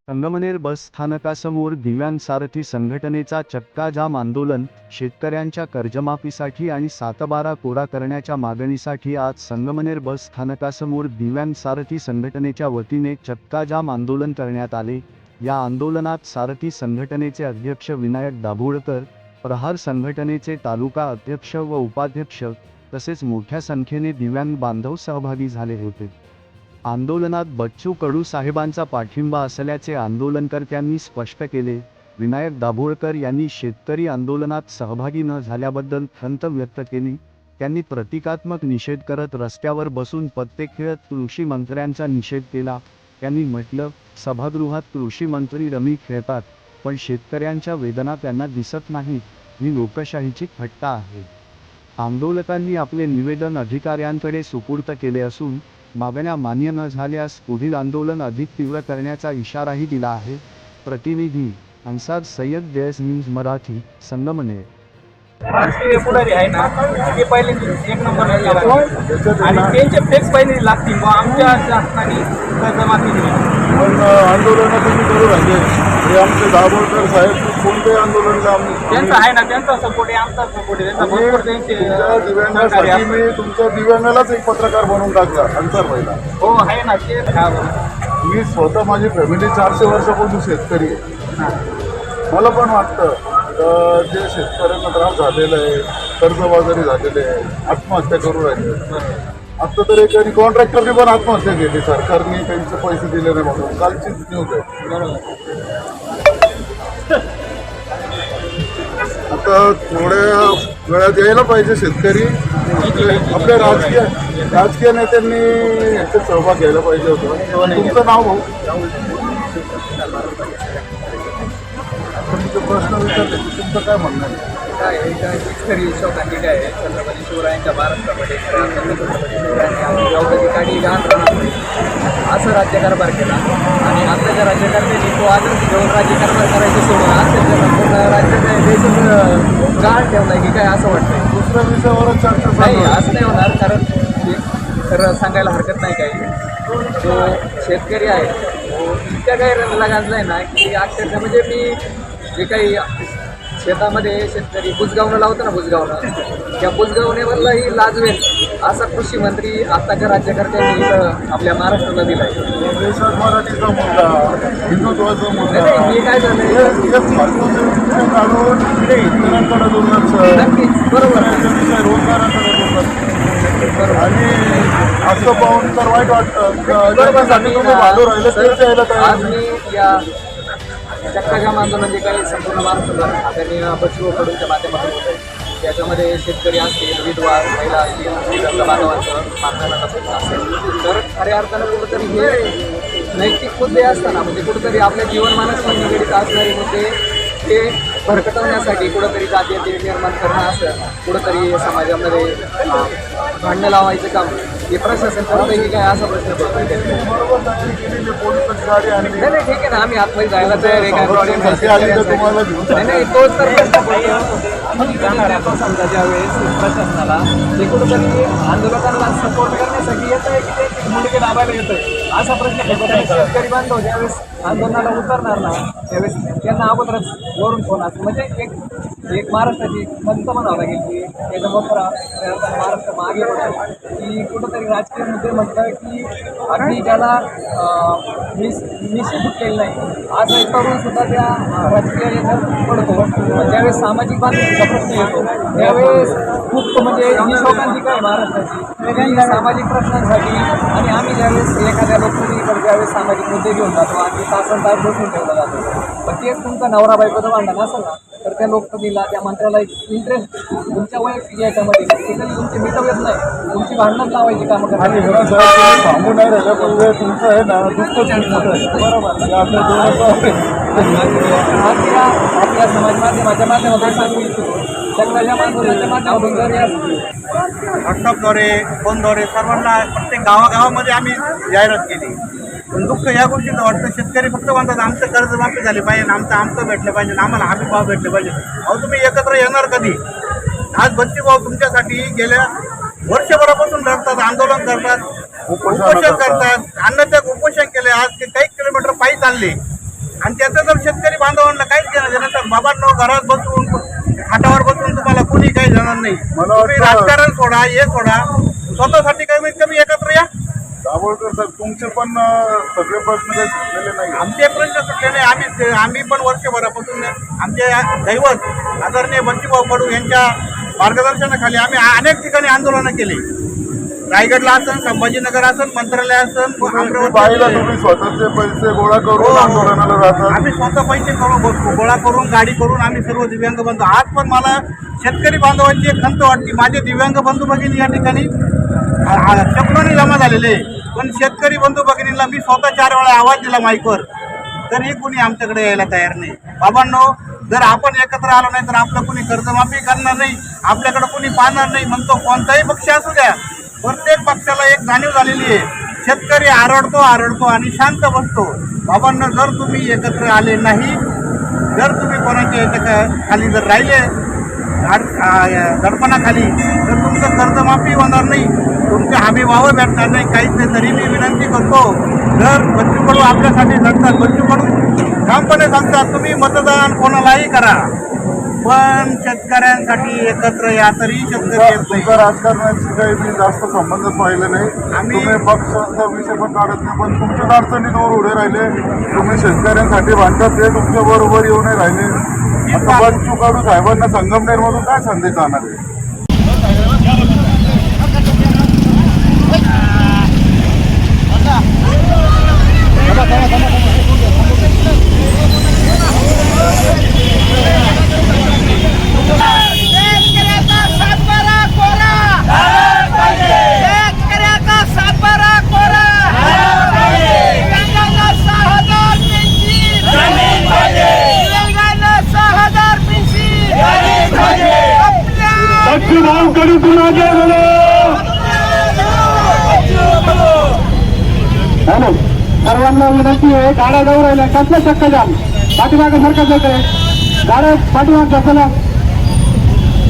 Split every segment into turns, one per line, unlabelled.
संगमनेर बस स्थानकासमोर दिव्यांग सारथी संघटनेचा चक्काजाम आंदोलन. शेतकऱ्यांच्या कर्जमाफीसाठी आणि 7/12 कोरा करण्याच्या मागणीसाठी आज संगमनेर बस स्थानकासमोर दिव्यांग सारथी संघटनेच्या वतीने चक्काजाम आंदोलन करण्यात आले. या आंदोलनात सारथी संघटनेचे अध्यक्ष विनायक दाभोळकर, प्रहार संघटनेचे तालुका अध्यक्ष व उपाध्यक्ष तसेच मोठ्या संख्येने दिव्यांग बांधव सहभागी झाले होते. आंदोलनात बच्चू कडू साहेबांचा पाठिंबा असल्याचे आंदोलनकर्त्यांनी स्पष्ट केले. विनायक दाभोळकर यांनी शेतकरी आंदोलनात सहभागी न झाल्याबद्दल खंत व्यक्त केली. त्यांनी प्रतिकात्मक निषेध करत रस्त्यावर बसून पत्ते खेळत कृषी मंत्र्यांचा निषेध केला. त्यांनी म्हटलं, सभागृहात कृषी मंत्री रमी खेळतात, पण शेतकऱ्यांच्या वेदना त्यांना दिसत नाहीत. ही लोकशाहीची थट्टा आहे. आंदोलकांनी आपले निवेदन अधिकाऱ्यांकडे सुपूर्द केले असून मागण्या मान्य न झाल्यास पुढील आंदोलन अधिक तीव्र करण्याचा इशाराही दिला आहे. प्रतिनिधी अन्सार सय्यद, जयस न्यूज मराठी, संगमनेर.
राष्ट्रीय पुढारी आहे ना, ते पहिले एक नंबर आणि त्यांचे फ्लेक्स पहिले लागतील व आमच्या शासनाने कर्जमाफी दिली.
पण आंदोलन तुम्ही करू राहिले, हे आमचे दाभोळकर साहेब कोणते आंदोलनला
त्यांचा आहे ना, त्यांचा सपोर्ट आहे, आमचा सपोर्ट आहे, त्यांचा भरपूर त्यांचे
दिव्यांगासाठी मी तुमच्या दिव्यांगालाच एक पत्रकार बनवून टाकला अन्सार पहिला.
हो आहे ना ते.
मी स्वतः माझी फॅमिली 400 वर्षापासून शेतकरी आहे. मला पण वाटतं जे शेतकऱ्यांना त्रास झालेला आहे, कर्जबाजारी झालेले आहे, आत्महत्या करू राहिले. आता तर एकाने कॉन्ट्रॅक्टरने पण आत्महत्या केली, सरकारने त्यांचे पैसे दिले नाही म्हणून. कालचीच न्यूज आहे. आता थोड्या वेळात यायला पाहिजे शेतकरी. आपल्या राजकीय नेत्यांनी याच्यात सहभाग घ्यायला पाहिजे होतं. तुमचं नाव भाऊ? तुमचे प्रश्न विचारले, तुमचं काय म्हणणं आहे?
काय शेतकरी शोकांती काय आहे, छत्रपती शिवरायांच्या महाराष्ट्रामध्ये शिवरायांनी औद्योगिक गाण असं राज्यकारभार केला आणि आपल्याच्या राज्यकर्त्यांनी तो आदर्श घेऊन राज्यकारभार करायचं सोडून आज त्यांच्या राज्याच्या देशाचं गाण ठेवलाय की काय असं वाटतंय.
दुसऱ्या विषयावरच चर्चा
नाही, असं नाही होणार, कारण खरं सांगायला हरकत नाही काही. जो शेतकरी आहे तो इतक्या काही रंगला गाजलाय ना की अक्षरशः म्हणजे मी जे काही शेतामध्ये शेतकरी बुजगावणं लावतं ना, बुजगावणं, त्या बुजगावण्यावरलाही लाजवेल असा कृषी मंत्री आत्ताच्या राज्यकर्त्यांनी इथं आपल्या महाराष्ट्राला दिला आहे.
देशात मराठीचा मुद्दा, हिंदुत्वाचा मुद्दा,
हे काय झालं
काढून शेतकऱ्यांकडे दुर्लक्ष,
नक्कीच बरोबर आहे.
रोजगाराकडे दुर्लक्ष आणि असं पाहून तर वाईट वाटतं. ज्याच्यासाठी तुम्ही भांडू राहिले तेच यायला तयार
आज मी या चक्काजाम आंदोलन जे काही संपूर्ण महाराष्ट्रभर आदरणीय बच्चू कडूंच्या माध्यमातून होतं, त्याच्यामध्ये शेतकरी असतील, विधवा महिला असतील, त्यांच्या बांधवांचं मागण्याला असेल, तर खऱ्या अर्थानं कुठंतरी हे नैतिक मुद्दे असताना म्हणजे कुठंतरी आपल्या जीवनमानाशी निगडीत असणारे मुद्दे ते भरकटवण्यासाठी कुठंतरी जातीय निर्माण करणं असं कुठंतरी समाजामध्ये भांडणं लावायचं काम हे प्रशासन करतंय की काय असा प्रश्न पडतो. नाही ठीक आहे ना, आम्ही आतमध्ये जायला तयार आहे, काय प्रॉब्लेम नाही. नाही तोच तर प्रश्न पडतो. समजा ज्यावेळेस प्रशासनाला ते कुठंतरी आंदोलकांना सपोर्ट करण्यासाठी येत आहे की ते मुंडके दाबायला येत आहे असा प्रश्न पडतो. शेतकरी बांधव ज्यावेळेस आंदोलनाला उतरणार ना त्यावेळेस त्यांना अगोदरच वरून फोन असतो. म्हणजे एक महाराष्ट्राची खंत म्हणावं लागेल की त्याच्याबरोबर महाराष्ट्र मागे पडतो की कुठंतरी राजकीय मुद्दे म्हणतात की अगदी ज्याला निषेध केलेला नाही आज एक तरुण सुद्धा त्या राजकीय याच्यात पडतो. ज्यावेळेस सामाजिक बांधिलकीचा प्रश्न येतो त्यावेळेस खूप म्हणजे ही शोकांतिका आहे महाराष्ट्राची सामाजिक प्रश्नांसाठी. आणि आम्ही ज्यावेळेस एखाद्या लोकप्रतिनिधीकडे ज्यावेळेस सामाजिक मुद्दे घेऊन जातो आणि तासन तास बसून ठेवला जातो, पण तेच तुमचा नवरा बायकोचं भांडण असेल ना तर त्या लोकप्रतिनिधीला त्या मंत्र्याला इंटरेस्ट तुमच्या वैयक्तिक याच्यामध्ये कधी तुमची मिटव येत नाही, तुमची भांडणं लावायची कामं करतात.
सांगू नाही राहिलं पण तुमचं आहे ना दुःख
बरोबर आपल्या समाज माध्यमाच्या माध्यमातून सांगू इच्छितो. सगळ्या माध्यमाच्या माध्यमातून जरी
व्हॉट्सअपद्वारे, फोनद्वारे सर्वांना प्रत्येक गावागावामध्ये आम्ही जाहिरात केली. पण दुःख या गोष्टीचं वाटतं, शेतकरी फक्त म्हणतात आमचं कर्ज माफी झाली पाहिजे, आमचं भेटलं पाहिजे, आम्हाला हमी भाव भेटले पाहिजे. अहो तुम्ही एकत्र येणार कधी? आज बच्चू भाऊ तुमच्यासाठी गेल्या वर्षभरापासून लढतात, आंदोलन करतात, उपोषण करतात, अन्नत्याग उपोषण केले. आज ते काही किलोमीटर पायी चालले आणि त्याचं जर शेतकरी बांधवांना काहीच घेणं देणं तर बाबांनो घरात बसून खाटावर बसून तुम्हाला कोणी काही जाणार नाही.
मला
तुम्ही
वाटतं-
राजकारण सोडा, हे सोडा, स्वतःसाठी कमीत कमी एकत्र या.
दाभोळकर साहेब तुमचे पण सगळे प्रश्न काही सुटलेले नाही.
आमचे प्रश्न सुटले नाही. आम्ही पण वर्षभरापासून आमचे दैवत आदरणीय बच्चूभाऊ कडू यांच्या मार्गदर्शनाखाली आम्ही अनेक ठिकाणी आंदोलनं केली. रायगडला असन, संभाजीनगर असन, मंत्रालय असन,
पाहिलं
अमरावती.
तुम्ही स्वतःचे पैसे गोळा करून
हो.
आंदोलनाला जातात.
आम्ही स्वतः पैसे करून गोळा करून गाडी करून आम्ही सर्व दिव्यांग बंधू. आज पण मला शेतकरी बांधवांची एक खंत वाटते. माझे दिव्यांग बंधू भगिनी या ठिकाणी शेकडोनी जमा झालेले, पण शेतकरी बंधू भगिनींना मी स्वतः 4 वेळा आवाज दिला माईकवर, तरीही कुणी आमच्याकडे यायला तयार नाही. बाबांनो, जर आपण एकत्र आलो नाही तर आपलं कुणी कर्जमाफी करणार नाही, आपल्याकडे कुणी पाहणार नाही. म्हणतो कोणताही पक्ष असू द्या, प्रत्येक पक्षाला एक जाणीव झालेली आहे. शेतकरी आरडतो आणि शांत बसतो. बाबांना जर तुम्ही एकत्र आले नाही, जर तुम्ही कोणाच्या याच्या खाली जर राहिले दडपणाखाली, तर तुमचं कर्जमाफी होणार नाही, तुमचे हमी भाव भेटणार नाही, काहीच नाही. तरी मी विनंती करतो, जर बच्चू कडू आपल्यासाठी लढतात, बच्चू कडू ठामपणे सांगतात तुम्ही मतदान कोणालाही करा, पण शेतकऱ्यांसाठी एकत्र या. तरी शेतकरी येत नाही.
तुमचा राजकारणाशी काही मी जास्त संबंधच पाहिले नाही. तुम्ही पक्षाचा विषय पण काढत नाही, पण तुमच्याच अडचणी दूर उभे राहिले. तुम्ही शेतकऱ्यांसाठी भांडतात, ते तुमच्या बरोबर येऊ नाही राहिले. आता बच्चू कडू साहेबांना संगमनेरमधून काय संदेश जाणार आहे?
शेतकऱ्याचा सातबारा कोरा, शेतकऱ्याचा सातबारा कोरा, दिव्यांगांना 6,000 पेन्शन, दिव्यांगांना 6,000 पेन्शन,
बच्चूभाऊ कडू कुणाचे बोलो. हॅलो, सर्वांना विनंती आहे, गाड्या जाऊ राहिल्या, कसलं चक्क जाम पाठीमागे सरकत येते, गाड्या पाठीमाग कसला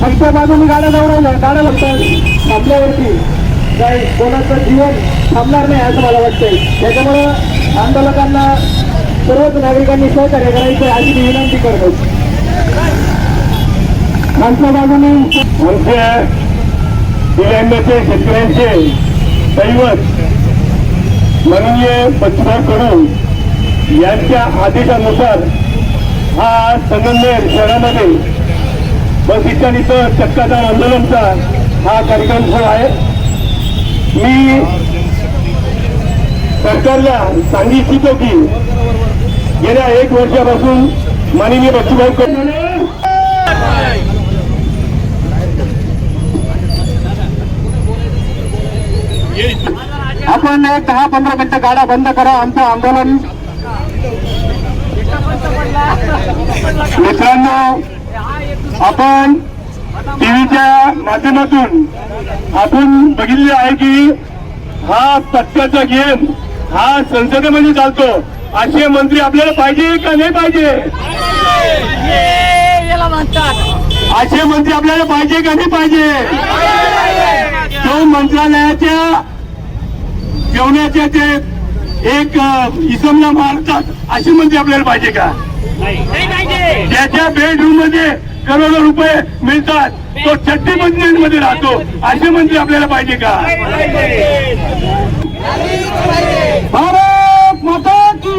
फक्त बाजूने गाड्या जाऊ राहिल्या, गाड्या लागतात आपल्यावरती काही कोणाचं जीवन थांबणार नाही असं मला वाटतंय. त्याच्यामुळं आंदोलकांना सर्वच नागरिकांनी सहकार्य करायचं अशी मी विनंती करतो. आमच्या बाजूने आमच्या दिव्यांगाचे शेतकऱ्यांचे दैवत माननीय बच्चूभाऊ कडू यांच्या आदेशानुसार हा संगमनेर शहरामध्ये बस इथं चक्काजाम आंदोलनचा हा कार्यक्रम सुरू आहे. मी सरकारला सांगू इच्छितो की गेल्या 1 वर्षापासून माननीय बच्चूभाऊ कडू आपण 10-15 मिनिटं गाड्या बंद करा. आमचं आंदोलन मित्रांनो, आपण टीव्हीच्या माध्यमातून आपण बघितले आहे की हा सत्याचा गेम हा संसदेमध्ये चालतो. असे मंत्री आपल्याला पाहिजे का नाही पाहिजे? असे मंत्री आपल्याला पाहिजे का नाही पाहिजे? तो मंत्रालयाच्या जेवणाच्या ते एक इसमला मारतात अशी मंत्री आपल्याला पाहिजे का? ज्याच्या बेडरूम मध्ये करोडो रुपये मिळतात तो छट्टी मंत्र्यांमध्ये राहतो असे मंत्री आपल्याला पाहिजे का? भारत माता की,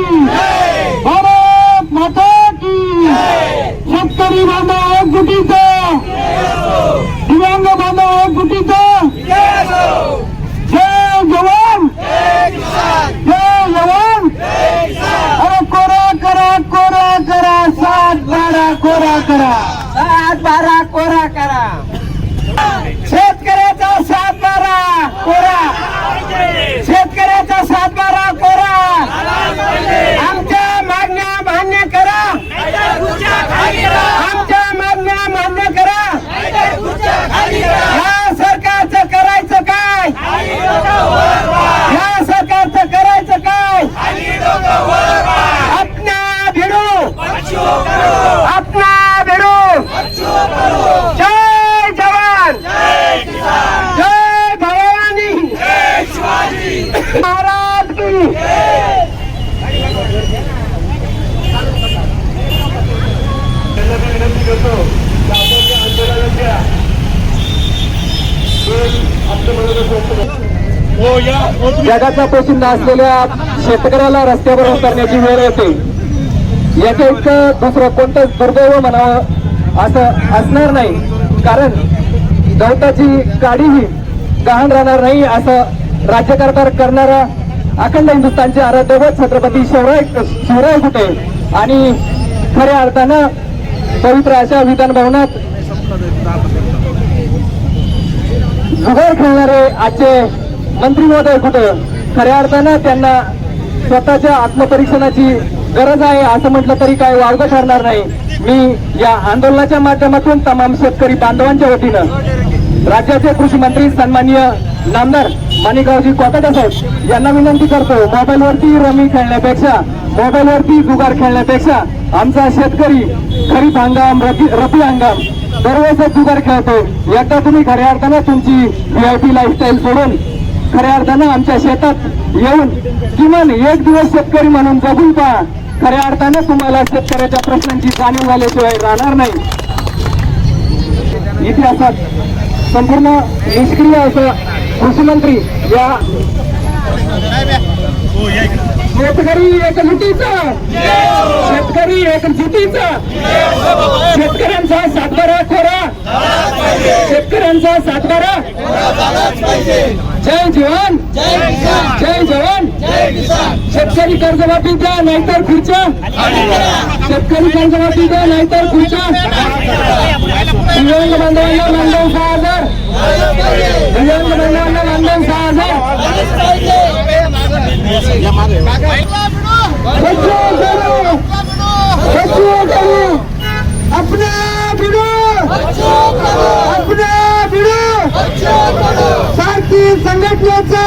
भारत माता की. शेतकरी बांधव एकजुटीचा, दिव्यांग बांधव एकजुटीचा. जय जवान, जय जवान. अरे कोरा करा, कोरा करा, 7-12 कोरा करा,
7-12 कोरा करा.
शेतकऱ्याचा 7-12 कोरा, शेतकऱ्याचा 7-12 कोरा. आमच्या मागण्या
जगाचा पोशिंदा असलेल्या शेतकऱ्याला रस्त्यावर उतरण्याची वेळ येते. याच्या इतकं दुसरं कोणतंच दुर्दैव म्हणावं असं असणार नाही, कारण गवताची काडीही गहाण राहणार नाही असं राज्यकारभार करणारा अखंड हिंदुस्थानचे आराध्य दैवत छत्रपती शिवराय कुठे आणि खऱ्या अर्थानं पवित्र अशा विधान भवनात जुगार खेळणारे आजचे मंत्री महोदय कुठं. खऱ्या अर्थानं त्यांना स्वतःच्या आत्मपरीक्षणाची गरज आहे असं म्हटलं तरी काय वावगं ठरणार नाही. मी या आंदोलनाच्या माध्यमातून तमाम शेतकरी बांधवांच्या वतीनं राज्याचे कृषी मंत्री सन्माननीय नामदार माणिकरावजी कोकाटे साहेब यांना विनंती करतो, मोबाईलवरती रमी खेळण्यापेक्षा, मोबाईलवरती जुगार खेळण्यापेक्षा आमचा शेतकरी खरीप हंगाम रब्बी हंगाम दरवेळेस जुगार खेळतो. एकदा तुम्ही खऱ्या अर्थानं तुमची VIP लाईफस्टाईल सोडून खऱ्या अर्थानं आमच्या शेतात येऊन किमान एक दिवस शेतकरी म्हणून जगून पहा. खऱ्या अर्थानं तुम्हाला शेतकऱ्याच्या प्रश्नांची जाणीव झाल्याशिवाय राहणार नाही. इतिहासात संपूर्ण निष्क्रिय असं कृषी मंत्री या शेतकरी एकजुटीचा, शेतकरी एकजुटीचा, शेतकऱ्यांचा सातबारा खोरा, शेतकऱ्यांचा सातबारा. जय जवान, जय जवान. शेतकरी कर्जमाफी द्या नाहीतर खुर्च्या, शेतकरी कर्जमाफी द्या नाहीतर खुर्च्या. दिव्यांग बांधवांना मानधन 6,000, दिव्यांग बांधवांना मानधन 6,000. अपना बिडो, अपना बिडो. सारथी संघटनेचा